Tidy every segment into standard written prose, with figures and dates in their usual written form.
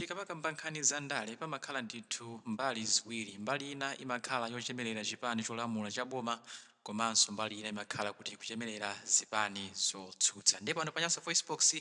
Tikamaka nkhani za ndale pamakhala ndithu mbali ziwiri. Mbali ina imakhala yochemerera chipani cholamula cha boma, komanso mbali ina imakhala kuti kuchemerera zipani zotsutsa. Ndipo pano pa Nyasa Voice Box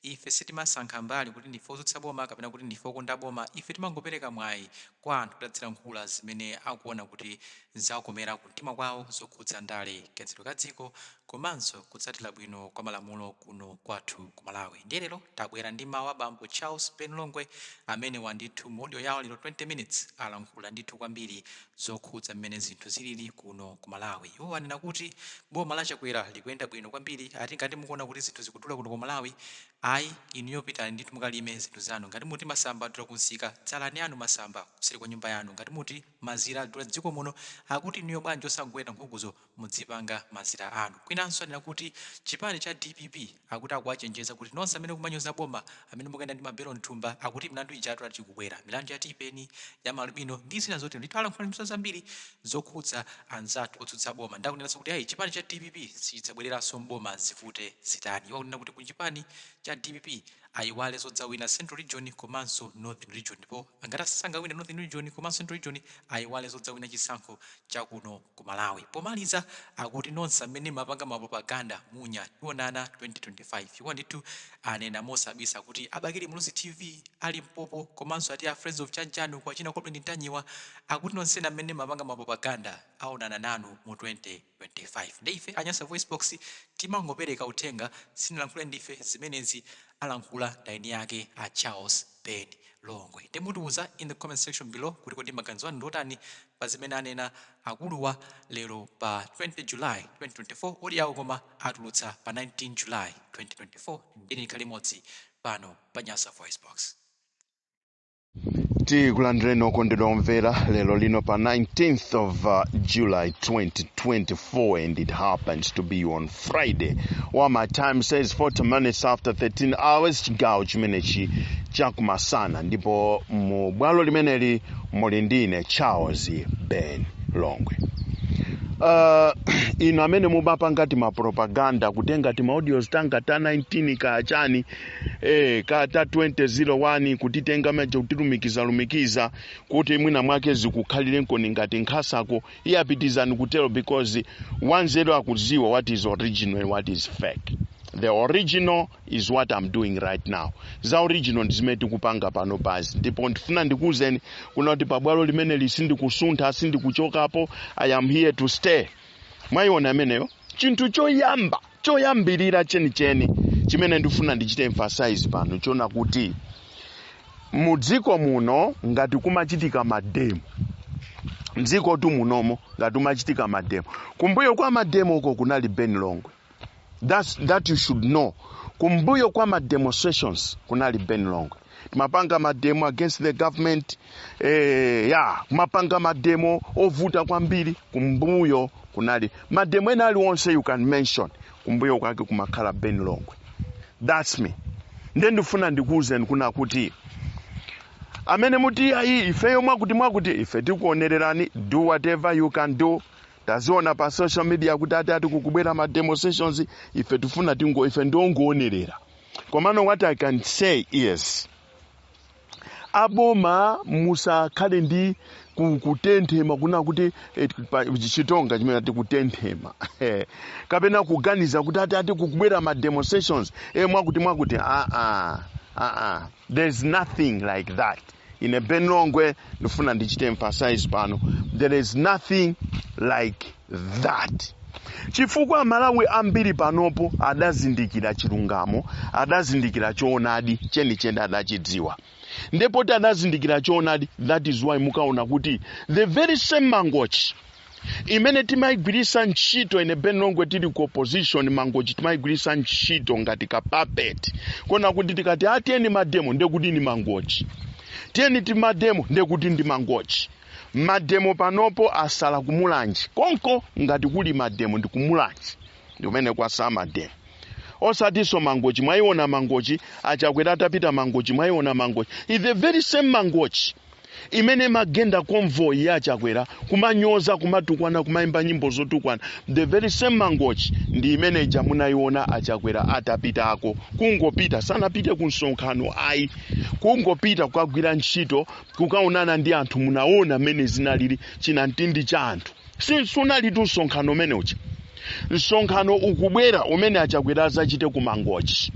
ife sitimasankha mbali kuti ndife otsutsa boma kapena kuti ndife okonda boma. Ife timangopereka mwayi kwa anthu kudatsira nkhula zimene akuona kuti zakomera kumtima kwawo zokhudza ndale, kayendetsedwe ka dziko, komanso kutsatira bwino kwa malamulo kuno kwathu ku Malawi. Ndiye lero tabwera ndi mawu a Bambo Charles Ben Longwe amene wandithu m'audio yawo lero 20 minutes alankhula ndithu kwambiri zokhudza mmene zinthu zilili kuno ku Malawi. Iwo anena kuti boma la Chakwera likuyenda bwino kwambiri, ati ngati mukuona kuti zinthu zikudula kuno ku Malawi, ayi inuyo pitani ndithu mukalime zinthu zanu. Ngati muti masamba adula kunsika, dzalani anu masamba kuseri kwa nyumba yanu. Ngati muti mazira adula dziko muno, akuti inuyo bwanji osagweta nkhukuzo mudzipanga mazira anu. Kwinanso anena kuti chipani cha DPP akuti akuwachenjeza kuti nonse amene kumanyoza boma, amene mukuyenda ndi mabelo mthumba, akuti milandu ijatu atikubwera, milandu ya tipeni, ya malubino ndi zina zoti ndithu alankhula ndi zambiri zokhudza anzathu otsutsa boma. Ndakunenanso kuti ayi chipani cha DPP sichidzabwereranso mboma zivute zitani. Iwo akunena kuti ku chipani cha DPP ayiwale zodzawina Central Region komanso Northern Region, ndipo angati asangawine Northern Region komanso Central Region ayiwale zodzawina chisankho chakuno ku Malawi. Pomaliza akuti nonse amene mapanga mapropaganda munya tionana 2025. Iwo ndithu anena mosabisa kuti abakiri Muluzi TV ali Mpopo komanso ati a Friends of Chanjanu kwa china kopeni ntanyiwa, akuti nonse amene mapanga mapropaganda aonana nanu mu 2025. Ndeife Anyasa Voice Box timangopereka uthenga, sinilankhule ndife zimenezi alankhula ndaini yake a Charles Ben Longwe. Temutiuza in the comment section below kuti kodi maganizo anu ndotani pa zimene anena akuluwa lero pa 20 July 2024, odi yawo koma atulutsa pa 19 July 2024. Ndini kalimodzi pano pa Nyasa Voice Box. Tikulandire okondedwa omvera lero lino pa 19th of July 2024, and it happens to be on Friday. While my time says 40 minutes after 13 hours, chigawo chimenechi chakumasana, ndipo mu bwalo limeneli muli ndine Charles Ben Longwe. Ino amene mubapa ngati mapropaganda kutenga ti audios tanga ta 19 kaachani ka ta 2001 kutitenga maje kutilumikiza kuti mwina mwake zikukhalire nkoni ngati nkhasako iyapitizani kutero, because wanzero akuziwa what is original and what is fake. The original is what I'm doing right now. Za original ndizimeti kupanga pano pazi. Ndipo ndifuna ndikuzeni kunoti pabwalo limene lisindi kusuntha, asindi kuchokapo. I am here to stay. Mwayiona ameneyo chinthu choyambirira cheni chimene ndifuna ndichite emphasize pano chona kuti mudziko muno ngati kumachitika mademo, mdziko tu munomo ngati kumachitika mademo, kumbuyo kwa mademo uko kunali Ben Longwe. That you should know. Kumbuyo kwa ma demonstrations kunali Ben Longwe. Mapanga mademo against the government, mapanga mademo ovuta kwambiri, kumbuyo kunali mademo enali wonse you can mention, kumbuyo kwake kumakhala Ben Longwe. That's me. Ndifuna ndikuuzeni kuna kuti amene muti ayi ifeyo mwakuti ife tikuonererani, do whatever you can do. Taziona pa social media kuti ati kukubwera ma demonstrations, ife tufuna ife ndongoonerera. Komano what I can say is aboma musakhale ndi kutenthema kuna kuti chitonga chimene ati kutenthema kapena kuganiza kuti ati kukubwera ma demonstrations mwakuti there's nothing like that. In a Ben Longwe ndifuna ndichite emphasize pano, there is nothing like that. Chifukwa Malawi ambiri panopo adazindikira chilungamo, adazindikira choonadi cheni adachidziwa. Ndipo adazindikira choonadi, that is why mukaona kuti the very same mangochi imene timaigwirisa ntchito ine Ben Longwe tili ku opposition, mangochi timaigwirisa ntchito ngati ka puppet. Kona kuti tikati atieni mademo ndekuti ni mangochi, tieni timademo ndekuti ndi mangochi. Mademo panopo asala kumulanji konko ngati kuli mademo ndi kumulanji, ndi umene kwasa mademo. Osatiso mangochi, mwayiona mangochi achakwera atapita mangochi, mwayiona mangochi. Is the very same mangochi imene magenda convoy ya Chakwera kumanyoza kumatukwana kumaimba nyimbo zotukwana. The very same Mangochi ndi imene jamunaiona Achakwera atapitako, kungopita sanapite ku msonkhano ayi, kungopita kukagwira ntchito kukaonana ndi anthu munaona mene zinalili chinamtindi cha anthu. Sunali tu msonkhano mene uchi. Msonkhano ukubwera umene Achakwera azachite ku Mangochi.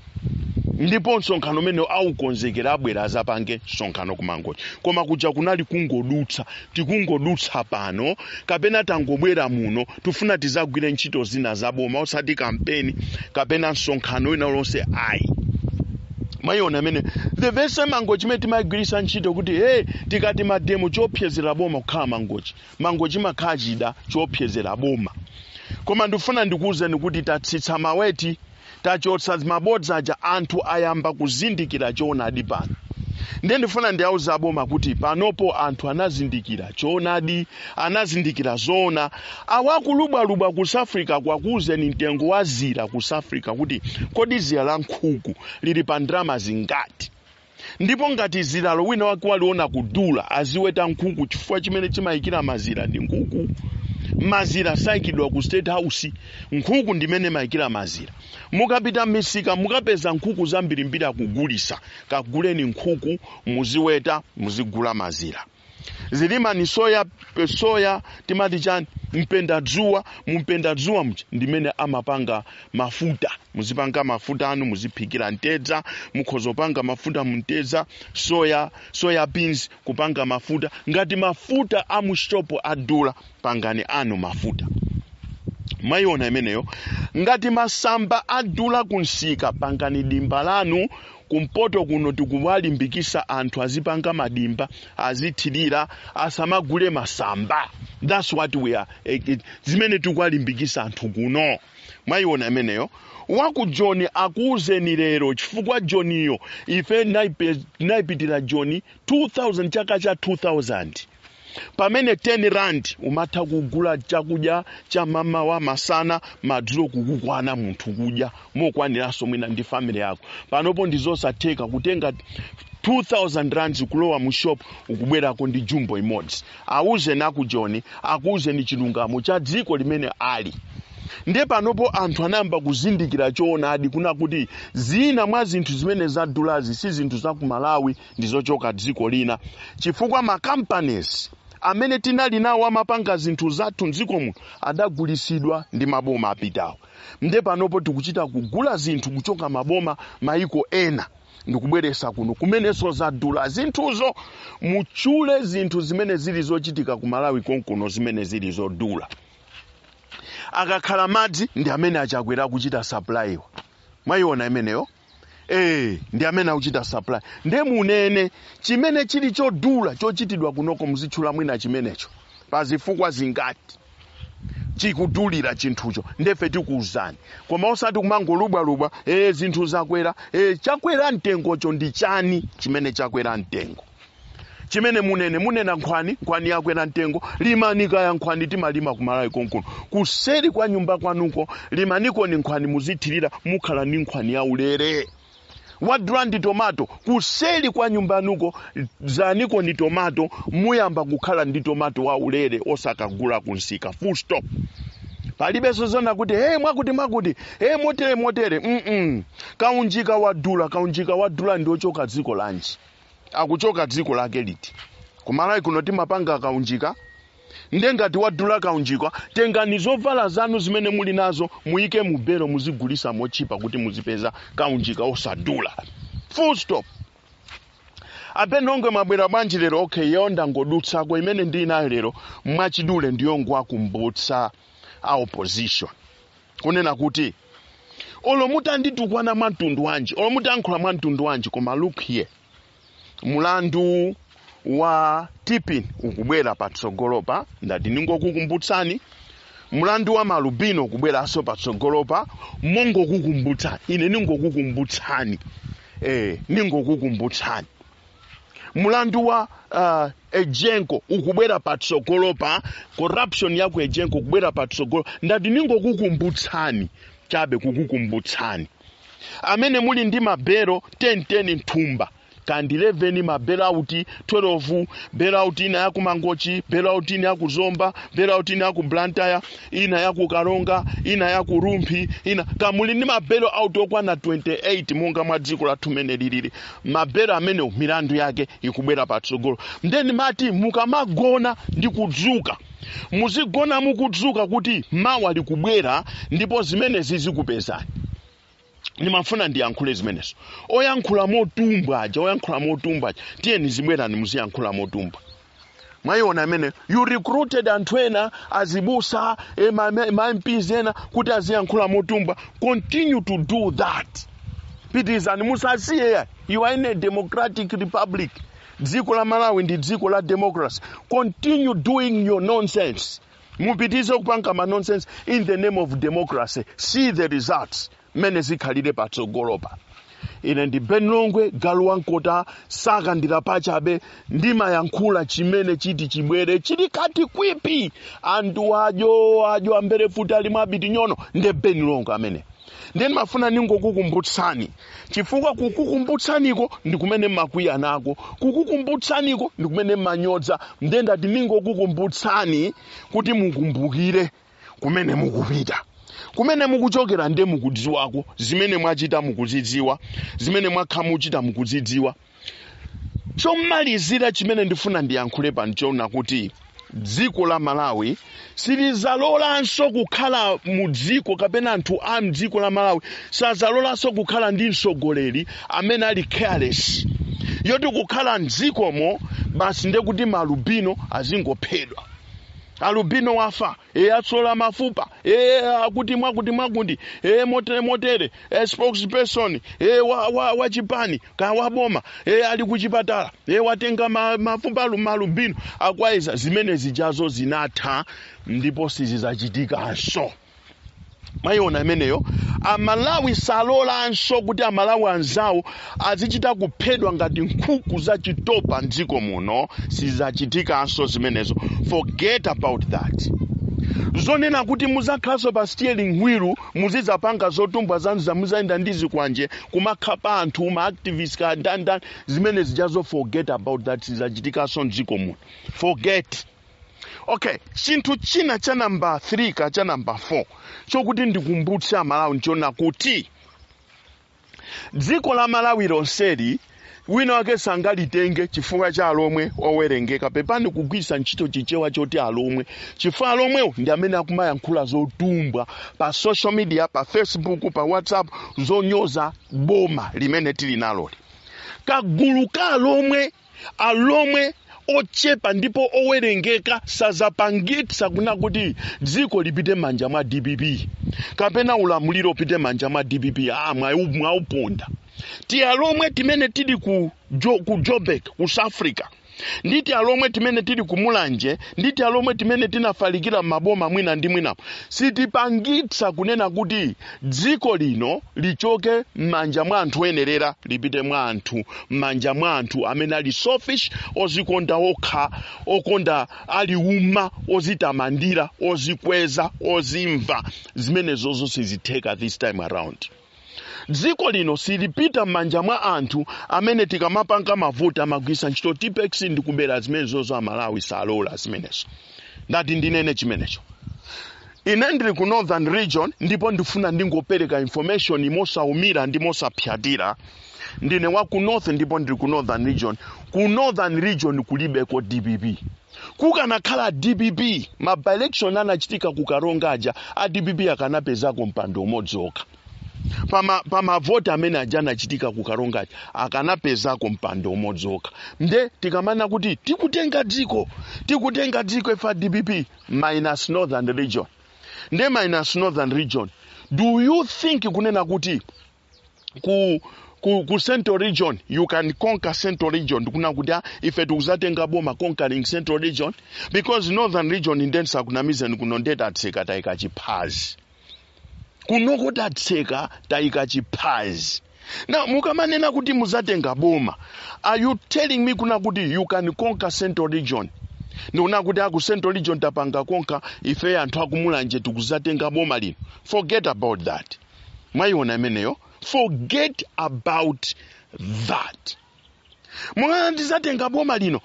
Ndipo msonkhano mene aukonzekera abwera azapange msonkhano ku Mangochi. Koma kuja kunali kungodutsa, tikungodutsa pano kapena tangobwera muno tufuna tizagwire ntchito zina zaboma osati kampeni kapena msonkhano ina lonse ayi. Mayona mene the vese Mangochi meti magwirisa ntchito kuti tikati mademo chopyezera boma kukhala Mangochi makhachida chopyezera boma. Koma ndifuna ndikuwuzeni kuti tatsitsa maweti tachotsa mabodza aja anthu ayamba kuzindikira choonadi pano. Ndiye ndifuna ndiyauza aboma kuti panopo anthu anazindikira choonadi, anazindikira zoona. Awakulubwaluba ku South Africa kwakuuzeni mtengo wa zira ku South Africa kuti kodi zira la nkhuku lili pa ndalama zingati. Ndipo ngati ziralo wina wake waliona kudula aziweta nkhuku chifukwa chimene chimayikira mazira ndi nkhuku. Mazira saikidwa ku State House, nkhuku ndimene mayikira mazira. Mukapita misika mukapeza nkhuku zambirimbiri akugulisa, kaguleni nkhuku muziweta muzigula mazira. Zilima ni soya timati chani mpenda dzuwa ndimene amapanga mafuta. Muzipanga mafuta anu muziphikira ntedza, mukhozopanga mafuta mntedza, soya beans kupanga mafuta. Ngati mafuta amushopo adula pangani anu mafuta. Mayona imeneyo. Ngati masamba adula kunsika pangani dimba lanu. Kumpoto kuno tikuwalimbikisa anthu azipanga madimba, azithirira, asamagule masamba. That's what we are. Zimene tikuwalimbikisa anthu kuno. Mayona imeneyo. Waku Johnny akuuzeni lero chifukwa Johnnyyo ife naipitira Johnny 2000 chaka cha 2000. Pamene 10 rand umatha kugula chakudya cha mama wa masana madzulo kukukwana munthu kudya mokwaniranso mwina ndi family yako. Panopo ndizosatheka kutenga 2000 rands kulowa mu shop ukubwerako ndi jumbo imodzi. Auze naku Johnny akuuze ni chilungamo cha dziko limene ali. Ndiye panopo anthu anayamba kuzindikira choonadi kuna kuti zina mwa zinthu zimene zadulazi si zinthu za ku Malawi ndizochoka dziko lina. Chifukwa ma companies amene tinali nawo amapanga zinthu zathu mdziko muno adagulisidwa ndi maboma apitawo. Ndiye panopo tikuchita kugula zinthu kuchoka maboma maiko ena ndikubweresa kuno kumenenso zadula zinthuzo. Muchule zinthu zimene zili zochitika ku Malawi konkuno zimene zili zodula. Akakhala madzi ndi amene Achakwera kuchita supply. Mwayiona imeneyo? Ndi amene akuchita supply. Ndiye munene chimene chili chodula chochitidwa kunoko muzitchula mwina chimenecho. Pazifukwa zingati chikudulira chinthucho ndefe tikuuzani. Koma osati kumangolubwa zinthu zakwera. Chakwera mtengocho ndi chani chimene chakwera mtengo. Chimene munena nkhwani yakwera mtengo. Limanika ya nkhwani timalima ku Malawi konkuno. Kuseri kwa nyumba kwanuko limaniko ni nkhwani muzithirira mukhala ni nkhwani ya ulere. Wadula ndi tomato kuseri kwa nyumba nuko zaniko ni tomato muyamba kukhala ndi tomato wa ulere osakagula kunsika. Full stop. Palibe sozona kuti mwakuti motere. Kaunjika wadula ndi ochoka dziko lanji. Akuchoka dziko lake liti. Ku Malawi kuno timapanga kaunjika. Ndengati wadula kaunjika tengani zovala zanu zimene muli nazo muike mu bero muzigulisa mochipa kuti muzipeza kaunjika osadula. Full stop. Apenonge mabwera banji lero okay yonda ngodutsa kwa imene ndi nayo lero mwachidule ndiyo ngwa kumbutsa a opposition. Kunena kuti olomuta nditukwana mwantundu wanji, olomuta ankhula mwantundu wanji koma look here. Mulandu wa Tipin ukubwera patsogolopa ndati ningokukumbutsani. Mulandu wa Malubino ukubwera aso patsogolopa mongo kukumbutsani. Ine ningokukumbutsani. Ningokukumbutsani. Mulandu wa Ejenko ukubwera patsogolopa, corruption yako Ejenko ukubwera patsogolopa ndati ningokukumbutsani chabe kukukumbutsani. Amene muli ndi mabero 10 nthumba kandi 11 ma bailout 12 bailout ina ya kumangochi bailout ina ya kuzomba bailout ina ya ku Blantyre ina ya ku Karonga ina ya ku Rumpi ina kamuli ni ma bailout okwana 28 monga mwa dziko la tumene lilili mabelo amene milandu yake ikubwera patsogolo ndeni mati mukamagona ndi kudzuka muzigona mukudzuka kuti mawa likubwera ndipo zimene zizikupezani nimafuna ndiyankhule zimenezo oyankhula motumba tiyeni zibwerani muziyankhula motumba mwayiona amene you recruited anthu ena azibusa ma MPs ena kuti aziyankhula motumba continue to do that pitizani musasiye you are in a democratic republic dziko la Malawi ndi dziko la democracy continue doing your nonsense mupitize kupanga ma nonsense in the name of democracy see the results mene zikhalire patsogolopa ine ndi Benlongwe galu wankota saka ndira pachabe ndimayankhula chimene chiti chibwere chili kati kwipi anthu ajo ambere futi ali mabiti nyono nde Benlongwe amene ndeni mafuna ningokukumbutsani chifukwa kukukumbutsaniko ndikumene makwiya nako kukukumbutsaniko ndikumene manyodza ndendati ningokukumbutsani kuti mukumbukire kumene mukupita kumene mukuchokera nde mukudziwako zimene mwachita mukuzidziwa zimene mwakhamuchita mukuzidziwa chomalizira chimene ndifuna ndiyankhule pano kuti dziko la Malawi silizalolanso kukhala mu dziko kapena anthu a mdziko la Malawi sazalolanso kukhala ndi mtsogoleri amene ali careless yoti kukhala mdzikomo basi nde kuti malubino azingophedwa alubino wafa atsola mafupa akuti mwakuti motere spokesperson wa chipani ka waboma ali kuchipatala watenga mafupa malubino akwaiza zimene zijazo zinatha ndipo sizizachitikanso mayiona imeneyo amalawi salolanso kuti amalawi anzawo azichita kuphedwa ngati nkhuku za chitopa mdziko muno sizachitikanso zimenezo forget about that zonena kuti muzakhaso pa steering wheel muzizapanga zotumbwa zanu zamuzayenda ndizi kwanje kumakhapa anthu ma activists ka dandan zimene zijazo forget about that sizachitikanso mdziko muno forget. Okay, chinthu china cha number 3 ka cha number 4 chokuti ndikumbutsa Malawi nchona kuti dziko la Malawi lonseli wina wake sangalitenge chifukwa cha alomwe owerengeka pepani kugwisa ntchito chichewa choti alomwe chifukwa alomwe ndi amene akumayankhula zotumbwa pa social media pa Facebook pa WhatsApp zonyoza boma limene tili naloli kagulu ka alomwe ochepa ndipo owerengeka sazapangitsa kuna kuti dziko lipite manja mwa DPP kapena ulamuliro upite manja mwa DPP mwauponda ti alomwe timene tili ku Joburg ku South Africa nditi alomwe timene tili kumulanje nditi alomwe timene tinafalikira maboma mwina ndi mwina sitipangitsa kunena kuti dziko lino lichoke manja mwa anthu enerera lipite mwa anthu manja mwa anthu amene ali selfish ozikonda okha okonda ali uma ozitamandira ozikweza ozimva zimene zozo sizitheka this time around dziko lino silipita manja mwa anthu amene tikamapanga mavuta magwisa ntchito tipex ndi kubera zimene zozo amalawi salola zimenezo ndati ndinene chimenecho ine ndili ku northern region ndipo ndifuna ndingopereka information mosaumira ndi mosapyatira ndine wa ku north ndipo ndili ku northern region kulibeko DPP kukanakhala DPP ma by-election anachitika ku Karongaja a DPP akanapezako mpando umodzi okha pama vote amene ajana chitika ku Karongaja akanapezako mpando umodzi okha nde tikamana kuti tikutenga dziko ifa DPP minus northern region nde minus northern region do you think kunena kuti ku central region you can conquer central region kuna kuti ife tukuzatenga boma conquering central region because northern region indensa kunamiza kunondeta atseka taika chiphazi kunokota tseka taika chiphazi now mukamanena kuti muzatenga boma are you telling me kuna kuti you can conquer central region ndona kuti aku central region tapanga konka ife anthu akumulanje tukuzatenga boma lino forget about that mwayiona imeneyo forget about that mwana tizatenga boma lino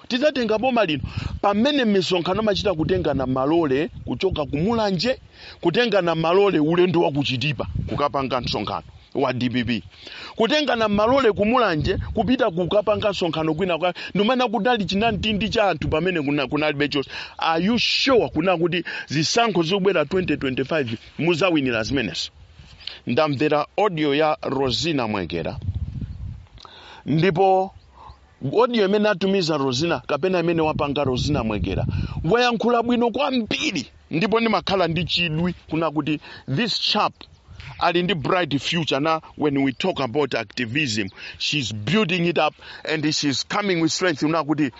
pamene misonkhano machita kutenga na malole kuchoka kumulanje kutenga na malole ulendo wa kuchitipa kukapanga msonkhano wa DPP kutenga na malole kumulanje kupita kukapanga msonkhano kwina kwa ndumana kudali chinantindi cha anthu pamene kunali bechos. Are you sure kuna kuti zisankho zobwera 2025 muzawinira zimenezo? Ndamvera audio ya Rosina Mwegera ndipo audio imene atumiza Rosina kapena imene wapanga Rosina Mwegera wayankhula bwino kwambiri ndipo ndimakhala ndi chidwi kuna kuti this chap ali ndi bright future. Now when we talk about activism, she's building it up and she's coming with strength. Kuna kuti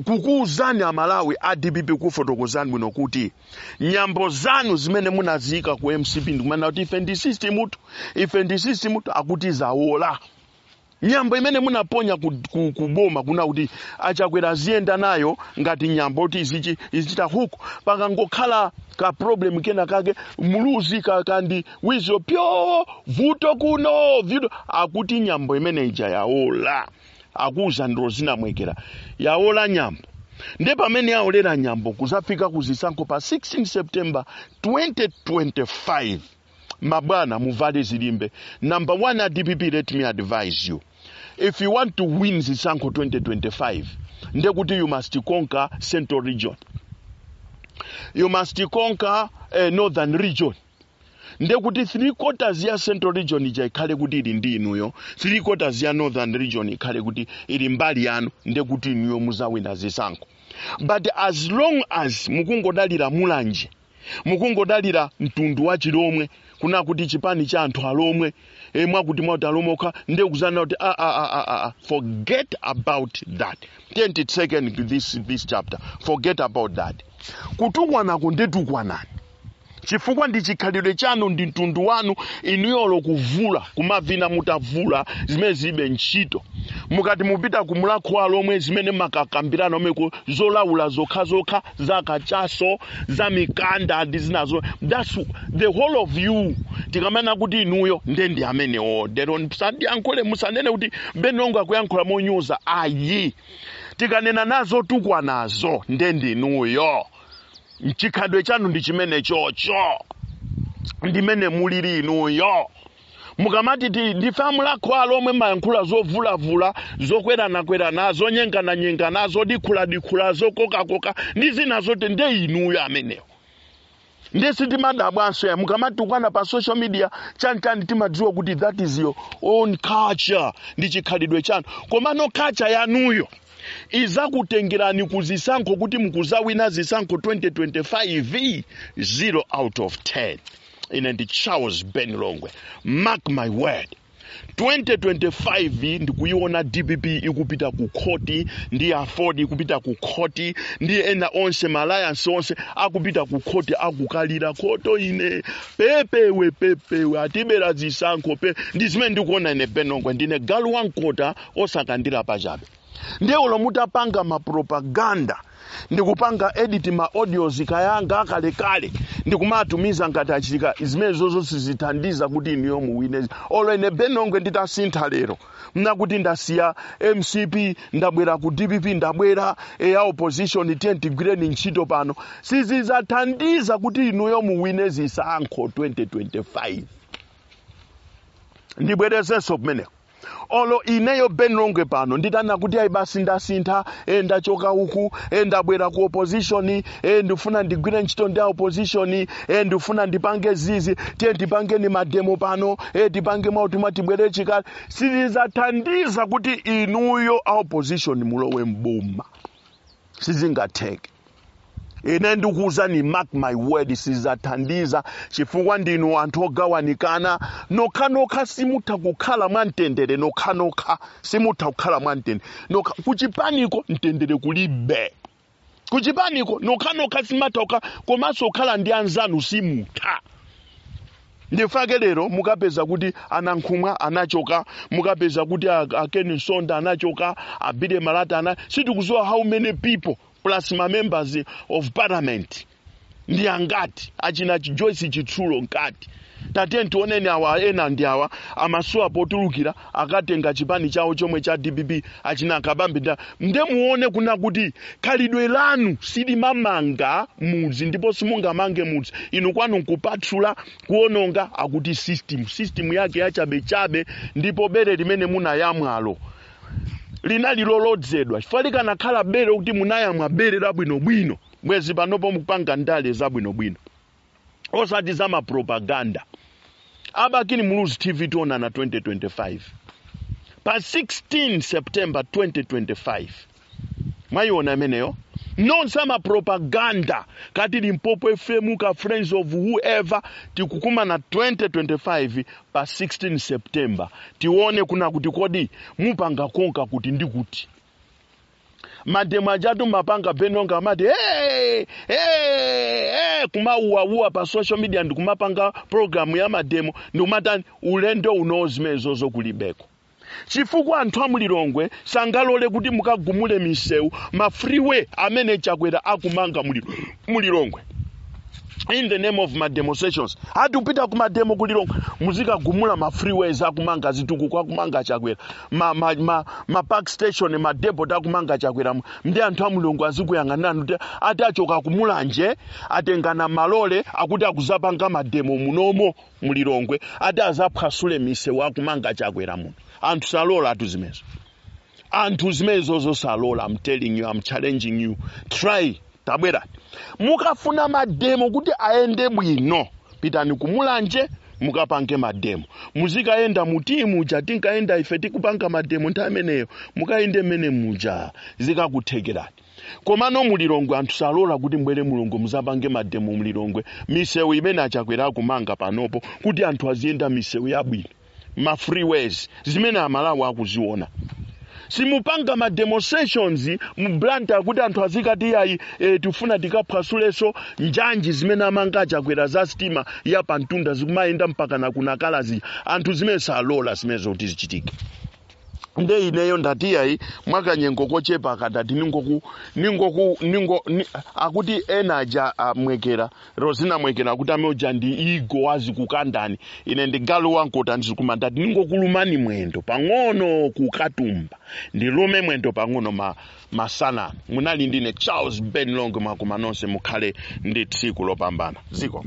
kukuuzani amalawi ADPP kufotokozani bwino kuti nyambo zanu zimene munazika ku MCP ndikumana kuti ife ndi system akuti zawola. Nyambo imene munaponya kuboma kuna kuti achakwera ziyenda nayo ngati nyambo kuti izichita huku pakangokhala ka problem kena kake muluzi kandi wizo pyo vuto kuno vido akuti nyambo imene ija yaola. Akuza Rosina Mwegera yaola nyambo nde pamene yaolera nyambo kuzafika kuzisankho pa 16 September 2025. Mabwana muvale zilimbe. Number 1 ADPP, let me advise you. If you want to win zisankho 2025, ndekuti you must conquer Central Region. You must conquer Northern Region. Ndekuti 3/4 ya Central Region ija ikhale kuti ili ndi inuyo, 3/4 ya Northern Region ikhale kuti ili mbali yanu, ndekuti inuyo muzawina zisankho. But as long as mukungodalira mulanje, mukungodalira mtundu wa chilomwe, kuna kuti chipani cha anthu alomwe, mwakuti mwautalomokha, ndekuzana kuti forget about that. 10 seconds this chapter. Forget about that. Kutukwana kundetukwanani. Chifukwa ndi chikhalidwe chanu ndi mtundu wanu inuyolo kuvula kumavina mutavula zimene zibe ntchito. Mukati mupita kumulakho alomwe zimene makakambirana omeko zolawula zokha zakachaso za mikanda ndi zinazo. That's the whole of you. Tikamana kuti inuyo ndi amenewo. Deron sandi ankole musanene kuti benonga kuyankhula monyoza ayi. Tikanena nazo tukwanazo ndi inuyo. Chikhalidwe chanu ndi chimene chocho ndimene muliri inuyo. Mukamati ndifamulakho alomwe mayankhula zovulavula zokwerana zonyengananyengana zodikhula zokokakoka ndi zina zote nde inuyo amenewo. Ndesi timadabwanso ya mukamati tukwana pa social media chani timadziwa kuti that is your own culture ndi chikhalidwe chanu. Komano culture yanuyo izakutengerani kuzisankho kuti mukuzawina zisankho 2025 0 out of 10. Ine ndi Charles Ben Longwe. Mark my word. 2025 ndikuiona DPP ikupita ku khoti, ndi afford ikupita ku khoti, ndi ena onse alliance onse akupita ku khoti akukalira khoto ine pepewe atibera zisankho ndi zimene ndikuona ine Ben Longwe ndine galu wankota osakandira pachabe. Ndeulo mutapanga mapropaganda ndikupanga edit ma audios kayanga kalekale ndikumatumiza ngati achitika zimene zozo sizithandiza kuti iniyo muwine. Olo ine Ben Longwe nditasintha lero mnakuti ndasiya MCP ndabwera ku DPP ndabwera ya opposition tigwireni ntchito pano sizizathandiza kuti inuyo muwine zisankho 2025. Ndibwerezenso kumeneko. Olo ineyo Ben Longwe pano nditana kuti ayibasi ndasintha ndachoka uku ndabwera ku opposition ndifuna ndigwire ntchito ndi opposition ndifuna ndipange zizi tipange ni mademo pano tipange mautima tibwere chikali sizathandiza kuti inuyo opposition mulowe mbuma sizingatheke. Ine ndikuuzani mark my word sizathandiza chifukwa ndinu anthu ogawanikana nokha simutha kukhala mwamtendere nokha simutha kukhala mwamtendere kuchipaniko mtendere kulibe kuchipaniko nokha simatha komanso kukhala ndi anzanu simutha. Ndifake lero mukapeza kuti anankhumwa anachoka, mukapeza kuti Akeni Sonda anachoka, Abide Malata sitikuziwa how many people plus my members of parliament ndi angati achina Joyce Chitsulo ngati Tatiye ntioneni awa ena ndi awa amasuwa potulukira akatenga chipani chawo chomwe cha DPP achina kabambi nde muone kuna kuti khalidwe lanu silimamanga mudzi ndipo simungamange mudzi inu kwanu nkupatsula kuononga akuti system yake yachabechabe ndipo bere limene munayamwalo linali lolodzedwa chifukwa likanakhala bere kuti munayamwa bere labwinobwino bwezi panopo mupanga ndale zabwinobwino osati za mapropaganda. Abakini Muluzi TV tona na 2025 pa 16 September 2025 mwayiona imeneyo non-sama propaganda kati Limpopo FM ka Friends of Whoever tikukuma na 2025 pa 16 September tione kuna kuti kodi mupanga konka kuti ndikuti mademo ajatu mapanga benonga mati kuma uwa pa social media ndikumapanga program ya mademo ndikumata ulendo unozimezo zokulibeko chifukwa anthu amulilongwe sangalole kuti mukagumule misewu ma freeway amene chakwera akumanga mulilongwe in the name of my demonstrations hadi upita kuma demo kulilongwe muzika gumula ma freeways akumanga zituku kwa kumanga chakwera ma park station ma depot akumanga chakwera ndi anthu amulongo azikuyang'anana kuti ati achoka kumulanje atengana malole akuti akuzapanga mademo munomo mulilongwe ati azaphwasule misewu akumanga chakwera muno anthu salola atuzimezo anthu zimezo zosalola. I'm telling you, I'm challenging you, try tabwera mukafuna mademo kuti aende bwino pitani kumulanje mukapange mademo muzikaenda mutimu chatinkaenda ife tikupanga mademo ntameneyo mukaende mene muja zikakuthekerani komano mulilongwe anthu salola kuti mbwere mulongo muzapange mademo mulilongwe misewu imene achakwera kumanga panopo kuti anthu azienda misewu yabwino ma freeways zimene amalawi akuziona simupanga ma demonstrations mublanta kuti anthu azikati yayi tifuna tikaphwasuleso njanji zimene amanga chakwera za stima ya pantunda zikumayenda mpaka na kunakala zi anthu zimene salola zimezo kuti zichitike. Nde ineyo ndati yayi mwakanyengo kochepa akadati akuti enaja mwekera Rosina mwekera kuti ameoja ndi igo wazi kukandani ine ndigalo wankota ndizikumandati ningokulumani mwendo pang'ono kukatumba ndilume mwendo pang'ono masana munali ndine Charles Ben Long makumanonse mukhale ndi tsiku lopambana ziko.